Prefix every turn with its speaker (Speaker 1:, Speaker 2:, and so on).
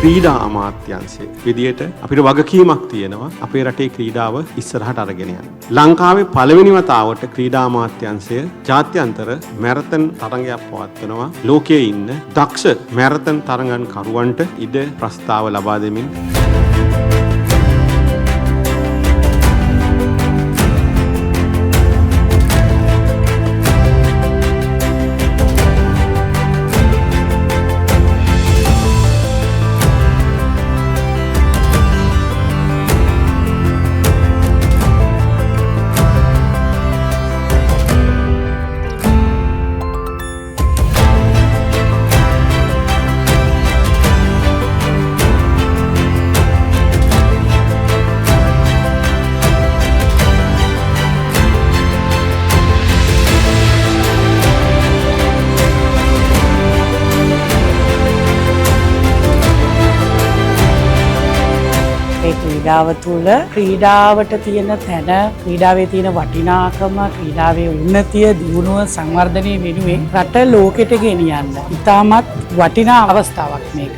Speaker 1: ක්‍රීඩා අමාත්‍යාංශයේ විදියට අපිට වගකීමක් තියෙනවා අපේ රටේ ක්‍රීඩාව ඉස්සරහට අරගෙන යන්න. ලංකාවේ පළවෙනි වතාවට ක්‍රීඩා අමාත්‍යාංශය ජාත්‍යන්තර මැරතන් තරගයක් පවත්වනවා. ලෝකයේ ඉන්න දක්ෂ මැරතන් තරගන්කරුවන්ට ඉඩ ප්‍රස්තාව ලබා දෙමින්
Speaker 2: ක්‍රීඩාව තුළ ක්‍රීඩාවට තියෙන තැන, ක්‍රීඩාවේ තියෙන වටිනාකම, ක්‍රීඩාවේ උන්නතිය, දියුණුව, සංවර්ධනය වෙනුවෙන් රට ලෝකෙට ගෙනියන්න ඉතාමත් වටිනා අවස්ථාවක් මේක.